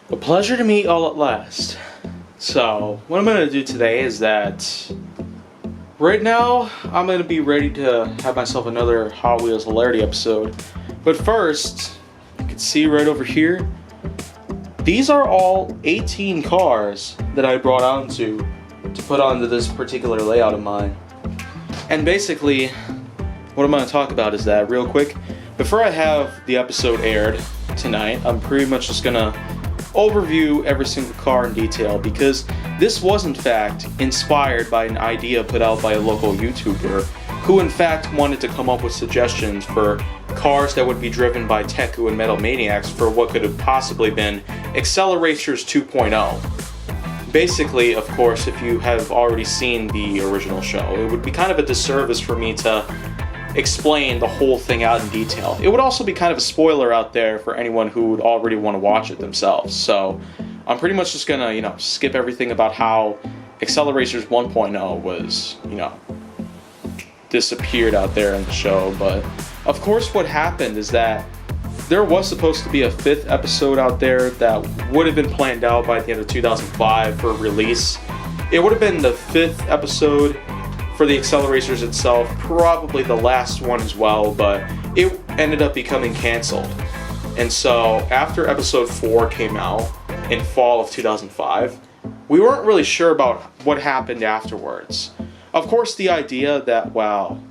A pleasure to meet all at last. So, what I'm going to do today is that right now I'm going to be ready to have myself another Hot Wheels hilarity episode. But first, you can see right over here, these are all 18 cars that I brought onto to put onto this particular layout of mine. And basically, what I'm going to talk about is that real quick, before I have the episode aired tonight, I'm pretty much just going to overview every single car in detail, because this was in fact inspired by an idea put out by a local YouTuber who in fact wanted to come up with suggestions for cars that would be driven by Teku and Metal Maniacs for what could have possibly been Acceleracers 2.0. Basically, of course, if you have already seen the original show, it would be kind of a disservice for me to explain the whole thing out in detail. It would also be kind of a spoiler out there for anyone who would already want to watch it themselves. So I'm pretty much just gonna, skip everything about how Acceleracers 1.0 was, disappeared out there in the show. But of course what happened is that there was supposed to be a 5th episode out there that would have been planned out by the end of 2005 for release. It would have been the 5th episode for the Acceleracers itself, probably the last one as well, but it ended up becoming canceled. And so after episode 4 came out in fall of 2005, we weren't really sure about what happened afterwards. Of course, the idea that, wow,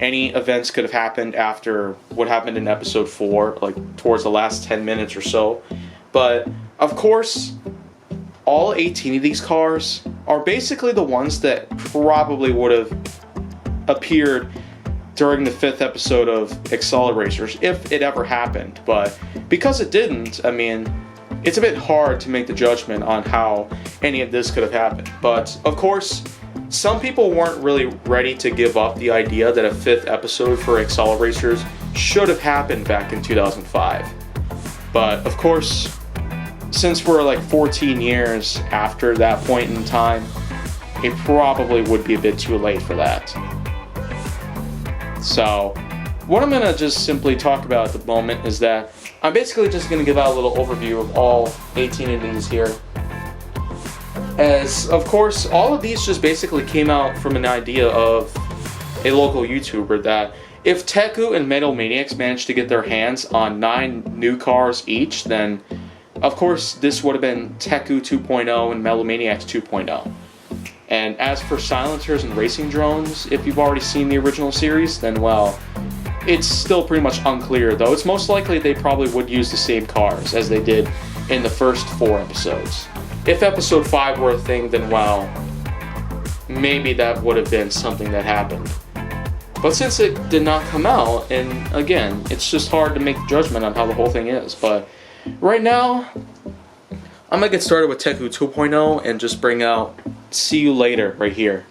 any events could have happened after what happened in episode 4, like towards the last 10 minutes or so. But of course, all 18 of these cars are basically the ones that probably would have appeared during the 5th episode of Acceleracers, if it ever happened. But because it didn't, it's a bit hard to make the judgment on how any of this could have happened. But of course, some people weren't really ready to give up the idea that a 5th episode for Acceleracers should have happened back in 2005. But of course, since we're like 14 years after that point in time, it probably would be a bit too late for that. So, what I'm going to just simply talk about at the moment is that I'm basically just going to give out a little overview of all 18 of these here. As, of course, all of these just basically came out from an idea of a local YouTuber that if Teku and Metal Maniacs managed to get their hands on 9 new cars each, then of course, this would have been Teku 2.0 and Metal Maniacs 2.0. And as for silencers and racing drones, if you've already seen the original series, then well, it's still pretty much unclear, though it's most likely they probably would use the same cars as they did in the first 4 episodes. If episode 5 were a thing, then well, maybe that would have been something that happened. But since it did not come out, and again, it's just hard to make a judgment on how the whole thing is, but right now, I'm going to get started with Teku 2.0 and just bring out See You Later right here.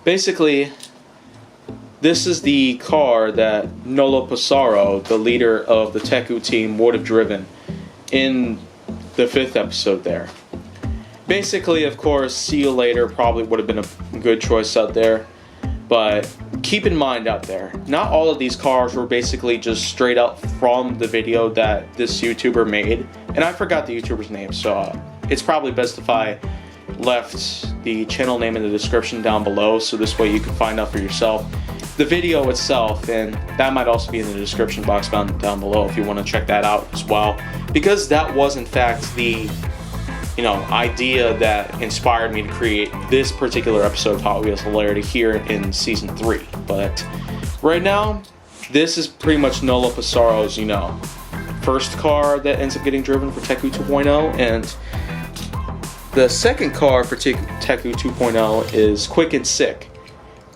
Basically, this is the car that Nolo Pissarro, the leader of the Teku team, would have driven in the 5th episode there. Basically, of course, See You Later probably would have been a good choice out there. But keep in mind out there, not all of these cars were basically just straight up from the video that this YouTuber made. And I forgot the YouTuber's name, so it's probably best if I left the channel name in the description down below, so this way you can find out for yourself the video itself, and that might also be in the description box down below if you want to check that out as well. Because that was in fact the idea that inspired me to create this particular episode of Hot Wheels Hilarity here in Season 3. But right now, this is pretty much Nolo Pissarro's, first car that ends up getting driven for Teku 2.0, and the second car for Teku 2.0 is Quick and Sick.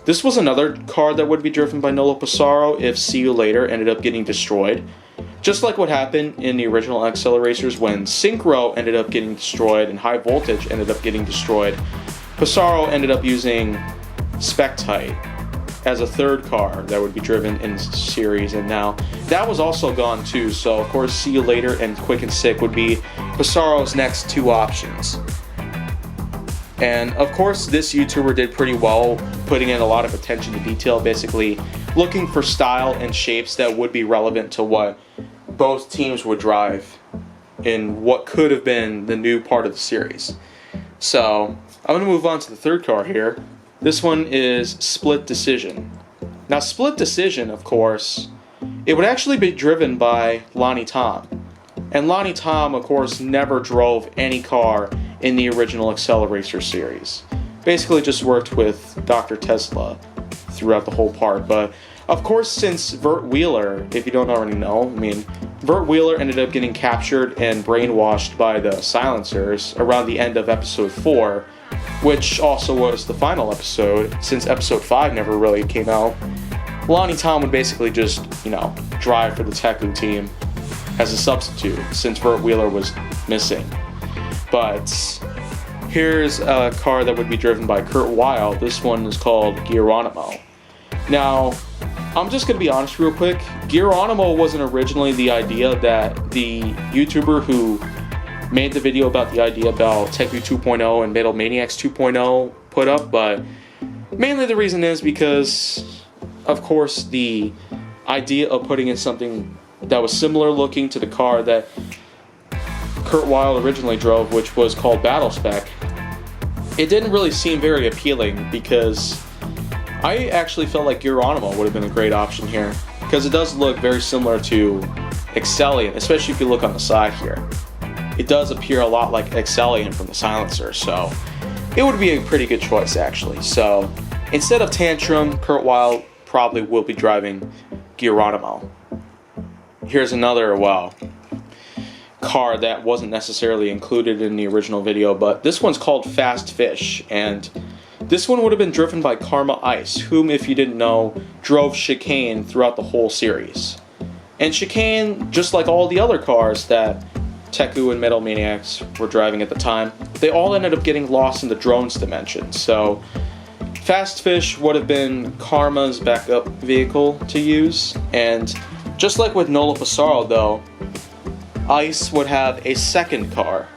This was another car that would be driven by Nolo Pissarro if See You Later ended up getting destroyed. Just like what happened in the original Acceleracers when Synchro ended up getting destroyed and High Voltage ended up getting destroyed, Pissarro ended up using Spectite as a third car that would be driven in the series, and now that was also gone too, so of course See You Later and Quick and Sick would be Pissarro's next 2 options. And of course this YouTuber did pretty well, putting in a lot of attention to detail, basically looking for style and shapes that would be relevant to what both teams would drive in what could have been the new part of the series. So I'm going to move on to the third car here. This one is Split Decision. Now Split Decision, of course, it would actually be driven by Lonnie Tom. And Lonnie Tom, of course, never drove any car in the original Acceleracers series. Basically just worked with Dr. Tesla throughout the whole part. But of course, since Vert Wheeler, if you don't already know, Vert Wheeler ended up getting captured and brainwashed by the Silencers around the end of episode 4, which also was the final episode, since episode 5 never really came out. Lonnie Tom would basically just, drive for the Teku team as a substitute, since Vert Wheeler was missing. But here's a car that would be driven by Kurt Weil. This one is called Geronimo. Now, I'm just going to be honest real quick. Geronimo wasn't originally the idea that the YouTuber who made the video about the idea about Teku 2.0 and Metal Maniacs 2.0 put up, but mainly the reason is because, of course, the idea of putting in something that was similar looking to the car that Kurt Weil originally drove, which was called Battle Spec, it didn't really seem very appealing, because I actually felt like Geronimo would have been a great option here, because it does look very similar to Excellion, especially if you look on the side here. It does appear a lot like Excellion from the Silencer, so it would be a pretty good choice actually. So instead of Tantrum, Kurt Weil probably will be driving Geronimo. Here's another, car that wasn't necessarily included in the original video, but this one's called Fast Fish, and this one would have been driven by Karma Ice, whom, if you didn't know, drove Chicane throughout the whole series. And Chicane, just like all the other cars that Teku and Metal Maniacs were driving at the time, they all ended up getting lost in the drones dimension. So Fast Fish would have been Karma's backup vehicle to use, and just like with Nola Passaro though, Ice would have a second car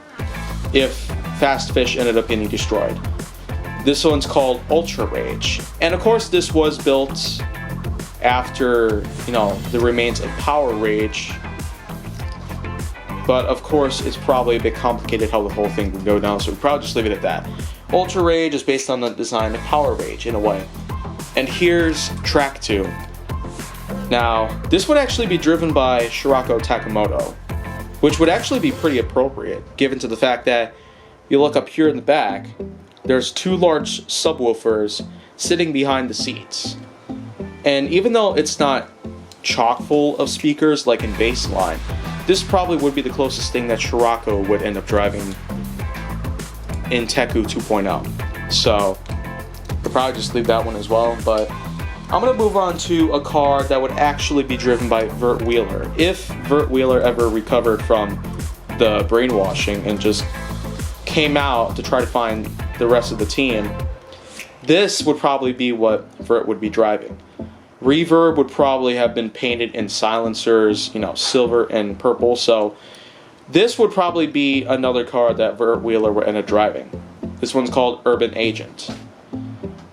if Fast Fish ended up getting destroyed. This one's called Ultra Rage, and of course this was built after, the remains of Power Rage, but of course it's probably a bit complicated how the whole thing would go down, so we'll probably just leave it at that. Ultra Rage is based on the design of Power Rage in a way. And here's Track 2. Now, this would actually be driven by Shirako Takamoto, which would actually be pretty appropriate, given to the fact that you look up here in the back, there's 2 large subwoofers sitting behind the seats. And even though it's not chock full of speakers like in Baseline, this probably would be the closest thing that Shirako would end up driving in Teku 2.0. So, I'll probably just leave that one as well, but I'm going to move on to a car that would actually be driven by Vert Wheeler. If Vert Wheeler ever recovered from the brainwashing and just came out to try to find the rest of the team, this would probably be what Vert would be driving. Reverb would probably have been painted in Silencers, silver and purple, so this would probably be another car that Vert Wheeler would end up driving. This one's called Urban Agent.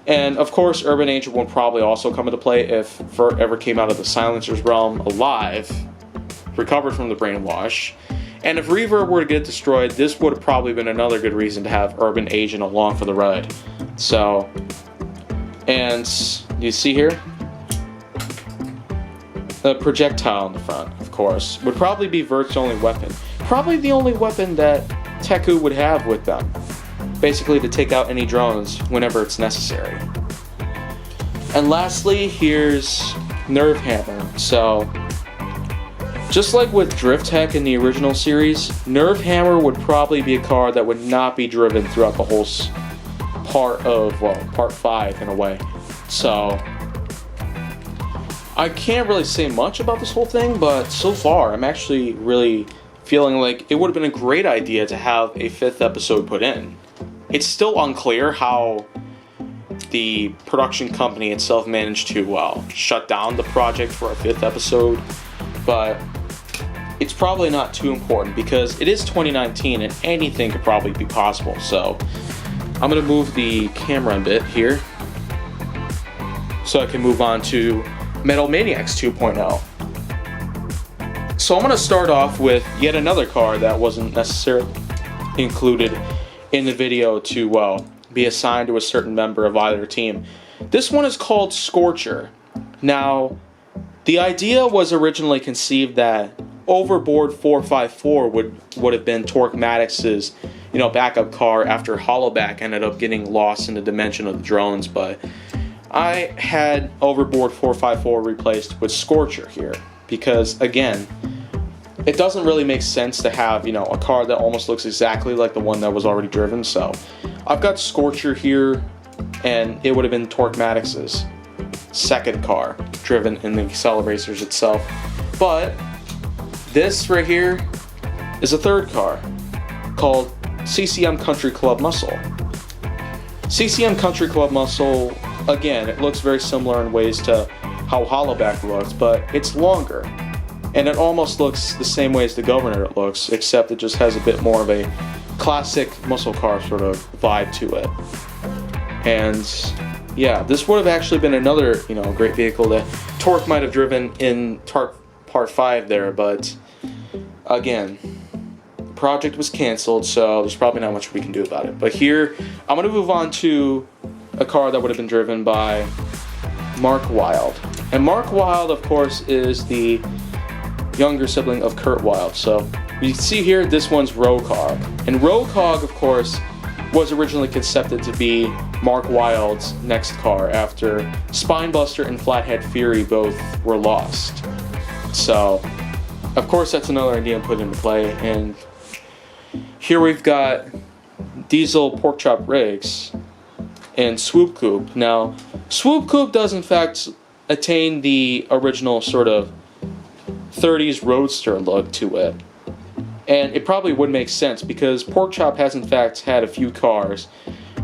And of course, Urban Agent would probably also come into play if Vert ever came out of the Silencers realm alive, recovered from the brainwash. And if Reverb were to get destroyed, this would have probably been another good reason to have Urban Agent along for the ride. So, and you see here, the projectile in the front, of course, would probably be Vert's only weapon. Probably the only weapon that Teku would have with them. Basically to take out any drones whenever it's necessary. And lastly, here's Nerve Hammer. So, just like with Drift Tech in the original series, Nerve Hammer would probably be a car that would not be driven throughout the whole part 5 in a way. So, I can't really say much about this whole thing, but so far I'm actually really feeling like it would have been a great idea to have a 5th episode put in. It's still unclear how the production company itself managed to shut down the project for a 5th episode, but it's probably not too important because it is 2019 and anything could probably be possible. So I'm going to move the camera a bit here so I can move on to Metal Maniacs 2.0. So I'm going to start off with yet another car that wasn't necessarily included in the video to, well, be assigned to a certain member of either team. This one is called Scorcher. Now, the idea was originally conceived that Overboard 454 would have been Torquematics's, backup car after Hollowback ended up getting lost in the dimension of the drones, but I had Overboard 454 replaced with Scorcher here because, again, it doesn't really make sense to have, a car that almost looks exactly like the one that was already driven. So I've got Scorcher here, and it would have been Torquematics's second car driven in the Acceleracers itself. But this right here is a third car called CCM Country Club Muscle. CCM Country Club Muscle, again, it looks very similar in ways to how Hollowback looks, but it's longer. And it almost looks the same way as the Governor it looks, except it just has a bit more of a classic muscle car sort of vibe to it. And yeah, this would have actually been another, great vehicle that Torque might have driven in Part 5 there, but again, the project was canceled, so there's probably not much we can do about it. But here, I'm going to move on to a car that would have been driven by Mark Wilde. And Mark Wilde, of course, is the younger sibling of Kurt Wilde. So you see here, this one's Rocog. And Rocog, of course, was originally conceived to be Mark Wilde's next car after Spinebuster and Flathead Fury both were lost. So, of course, that's another idea put into play. And here we've got Diesel Porkchop Rigs and Swoop Coupe. Now, Swoop Coupe does in fact attain the original sort of 30s Roadster look to it. And it probably would make sense because Porkchop has in fact had a few cars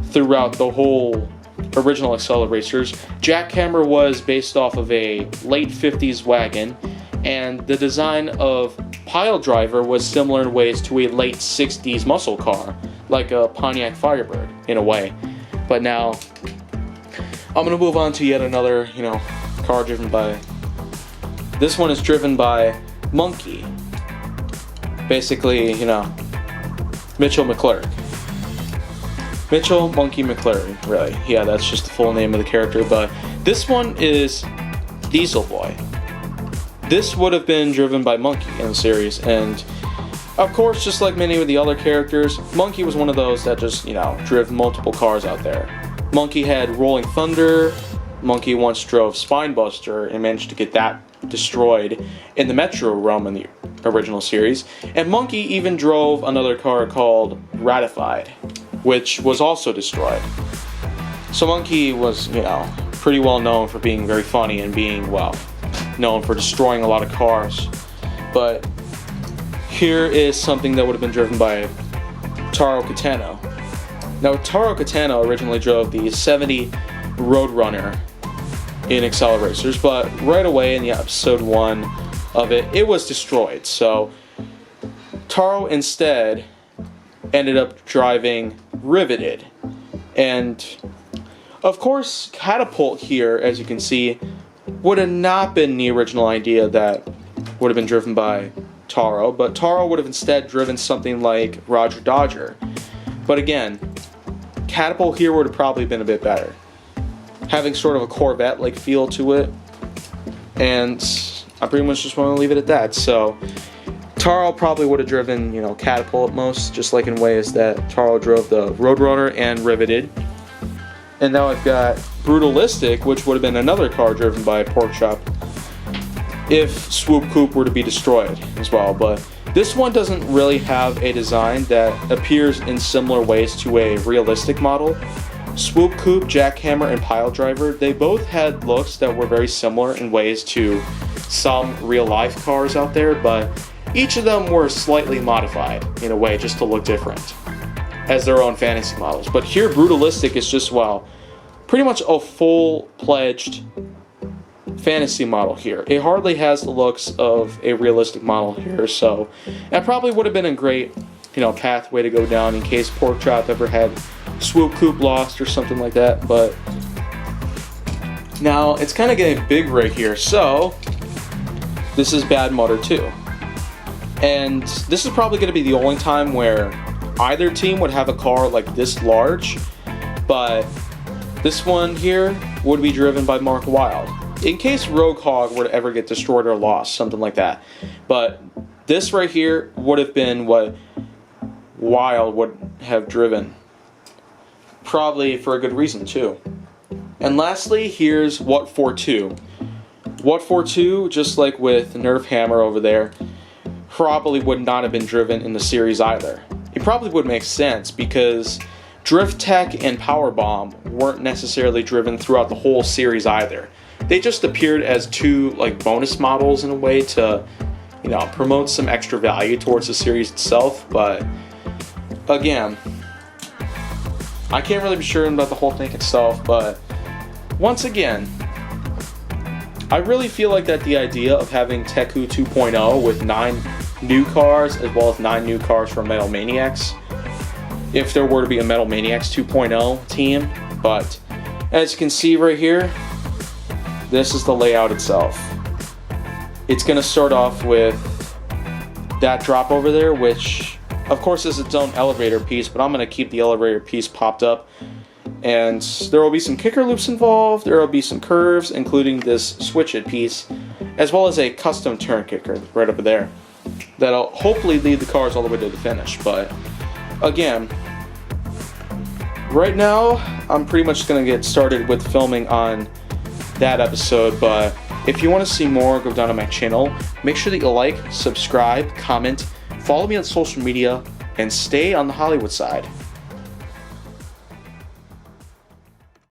throughout the whole original Acceleracers. Jackhammer was based off of a late 50s wagon, and the design of Piledriver was similar in ways to a late 60s muscle car, like a Pontiac Firebird in a way. But now, I'm going to move on to yet another, car driven by... This one is driven by Monkey. Basically, Mitchell McClurg. Mitchell Monkey McClurg, really. Yeah, that's just the full name of the character, but this one is Diesel Boy. This would have been driven by Monkey in the series, and of course, just like many of the other characters, Monkey was one of those that just, drove multiple cars out there. Monkey had Rolling Thunder. Monkey once drove Spinebuster and managed to get that destroyed in the Metro realm in the original series. And Monkey even drove another car called Ratified, which was also destroyed. So Monkey was, pretty well known for being very funny and being, known for destroying a lot of cars. But here is something that would have been driven by Taro Kitano. Now, Taro Kitano originally drove the 70 Roadrunner in Acceleracers, but right away in the episode 1 of it, it was destroyed. So Taro instead ended up driving Riveted. And of course, Catapult here, as you can see, would have not been the original idea that would have been driven by Taro, but Taro would have instead driven something like Roger Dodger. But again, Catapult here would have probably been a bit better, having sort of a Corvette-like feel to it, and I pretty much just want to leave it at that. So Taro probably would have driven, Catapult at most, just like in ways that Taro drove the Roadrunner and Riveted. And now I've got Brutalistic, which would have been another car driven by Porkchop if Swoop Coupe were to be destroyed as well. But this one doesn't really have a design that appears in similar ways to a realistic model. Swoop Coupe, Jackhammer, and Piledriver, they both had looks that were very similar in ways to some real-life cars out there, but each of them were slightly modified in a way just to look different as their own fantasy models. But here, Brutalistic is just, pretty much a full-pledged fantasy model here. It hardly has the looks of a realistic model here, so that probably would have been a great, pathway to go down in case Porkchop ever had Swoop Coupe lost or something like that. But now it's kind of getting big right here. So this is Bad Mutter 2. And this is probably going to be the only time where either team would have a car like this large, but this one here would be driven by Mark Wilde, in case Rogue Hog were to ever get destroyed or lost, something like that. But this right here would have been what Wilde would have driven, probably for a good reason too. And lastly, here's What For 2. What For 2, just like with Nerf Hammer over there, probably would not have been driven in the series either. It probably would make sense because Drift Tech and Powerbomb weren't necessarily driven throughout the whole series either. They just appeared as two like bonus models in a way to, you know, promote some extra value towards the series itself. But again, I can't really be sure about the whole thing itself, but once again, I really feel like that the idea of having Teku 2.0 with 9 new cars as well as 9 new cars for Metal Maniacs, if there were to be a Metal Maniacs 2.0 team. But as you can see right here, this is the layout itself. It's going to start off with that drop over there, which of course is its own elevator piece, but I'm going to keep the elevator piece popped up. And there will be some kicker loops involved, there will be some curves, including this switch it piece, as well as a custom turn kicker right over there that'll hopefully lead the cars all the way to the finish. But again, right now I'm pretty much going to get started with filming on that episode, but if you want to see more, go down to my channel. Make sure that you like, subscribe, comment, follow me on social media, and stay on the Hollywood side.